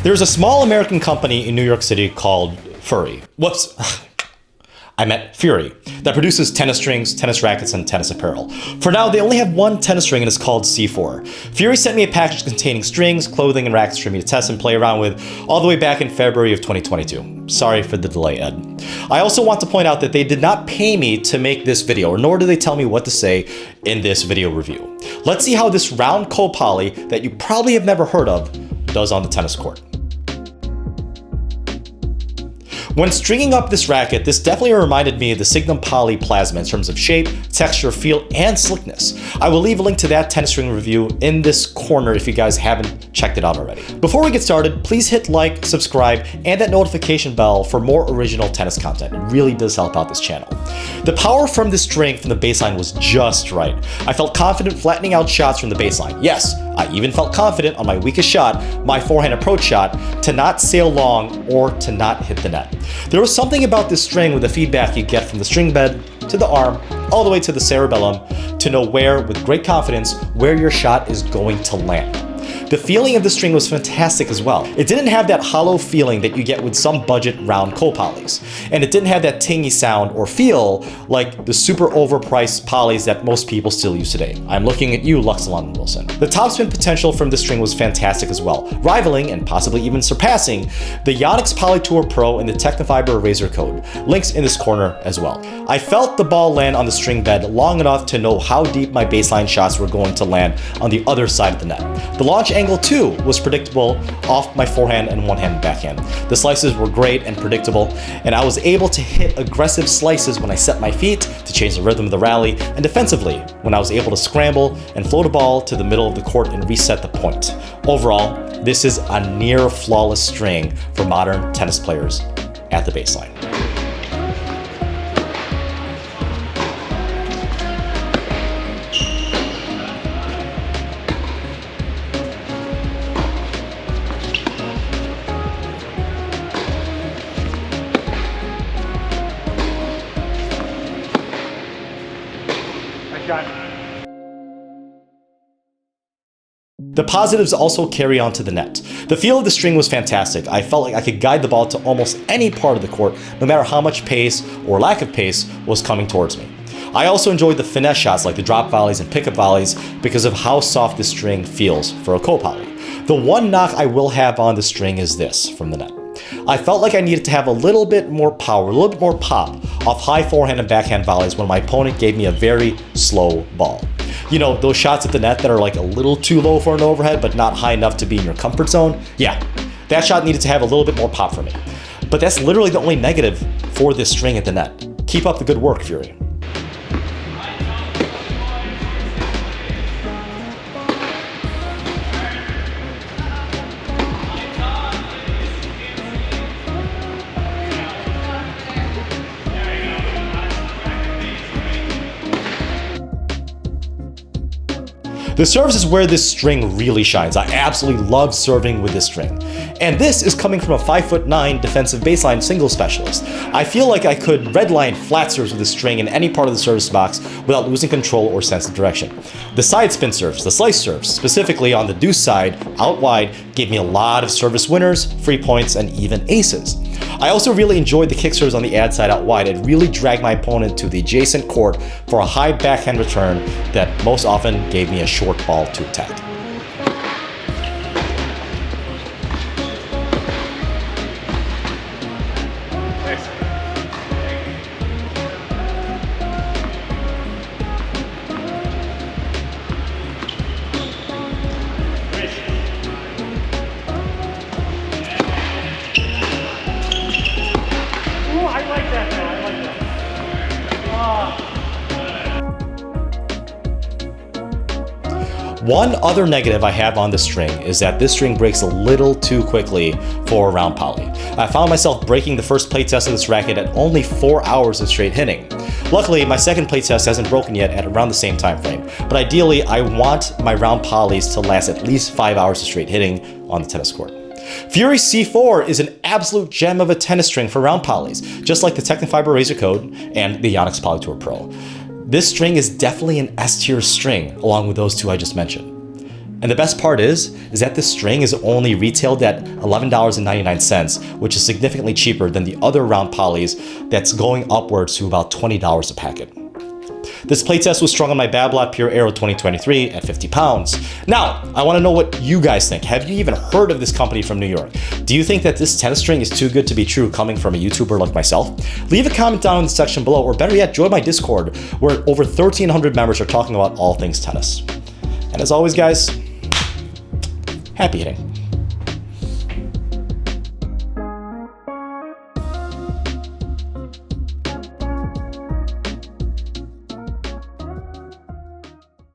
There's a small American company in New York City called Furi. I meant Furi, that produces tennis strings, tennis rackets, and tennis apparel. For now, they only have one tennis string and it's called C4. Furi sent me a package containing strings, clothing, and rackets for me to test and play around with all the way back in February of 2022. Sorry for the delay, Ed. I also want to point out that they did not pay me to make this video, nor do they tell me what to say in this video review. Let's see how this round co-poly that you probably have never heard of does on the tennis court. When stringing up this racket, this definitely reminded me of the Signum Poly Plasma in terms of shape, texture, feel, and slickness. I will leave a link to that tennis string review in this corner if you guys haven't checked it out already. Before we get started, please hit like, subscribe, and that notification bell for more original tennis content. It really does help out this channel. The power from this string from the baseline was just right. I felt confident flattening out shots from the baseline. Yes, I even felt confident on my weakest shot, my forehand approach shot, to not sail long or to not hit the net. There was something about this string with the feedback you get from the string bed to the arm, all the way to the cerebellum, to know with great confidence, where your shot is going to land. The feeling of the string was fantastic as well. It didn't have that hollow feeling that you get with some budget round co-polys. And it didn't have that tingy sound or feel like the super overpriced polys that most people still use today. I'm looking at you, Luxalon Wilson. The topspin potential from the string was fantastic as well, rivaling and possibly even surpassing the Yonex Poly Tour Pro and the Technifiber Razor Code. Links in this corner as well. I felt the ball land on the string bed long enough to know how deep my baseline shots were going to land on the other side of the net. The launch angle too was predictable off my forehand and one-hand backhand. The slices were great and predictable, and I was able to hit aggressive slices when I set my feet to change the rhythm of the rally, and defensively when I was able to scramble and float a ball to the middle of the court and reset the point. Overall, this is a near flawless string for modern tennis players at the baseline. The positives also carry on to the net. The feel of the string was fantastic. I felt like I could guide the ball to almost any part of the court, no matter how much pace or lack of pace was coming towards me. I also enjoyed the finesse shots like the drop volleys and pickup volleys because of how soft the string feels for a co-poly. The one knock I will have on the string is this from the net. I felt like I needed to have a little bit more power, a little bit more pop off high forehand and backhand volleys when my opponent gave me a very slow ball. You know, those shots at the net that are like a little too low for an overhead but not high enough to be in your comfort zone? Yeah, that shot needed to have a little bit more pop for me. But that's literally the only negative for this string at the net. Keep up the good work, Furi. The service is where this string really shines. I absolutely love serving with this string. And this is coming from a 5'9" defensive baseline singles specialist. I feel like I could redline flat serves with this string in any part of the service box without losing control or sense of direction. The side spin serves, the slice serves, specifically on the deuce side, out wide, gave me a lot of service winners, free points, and even aces. I also really enjoyed the kick serves on the ad side out wide. It really dragged my opponent to the adjacent court for a high backhand return that most often gave me a short ball to attack. One other negative I have on this string is that this string breaks a little too quickly for a round poly. I found myself breaking the first play test of this racket at only 4 hours of straight hitting. Luckily, my second play test hasn't broken yet at around the same time frame, but ideally I want my round polys to last at least 5 hours of straight hitting on the tennis court. Furi C4 is an absolute gem of a tennis string for round polys, just like the Technifiber Razor Code and the Yonex Poly Tour Pro. This string is definitely an S-tier string, along with those two I just mentioned. And the best part is that this string is only retailed at $11.99, which is significantly cheaper than the other round polys that's going upwards to about $20 a packet. This playtest was strung on my Babolat Pure Aero 2023 at 50 pounds. Now, I want to know what you guys think. Have you even heard of this company from New York? Do you think that this tennis string is too good to be true coming from a YouTuber like myself? Leave a comment down in the section below, or better yet, join my Discord, where over 1,300 members are talking about all things tennis. And as always, guys, happy hitting.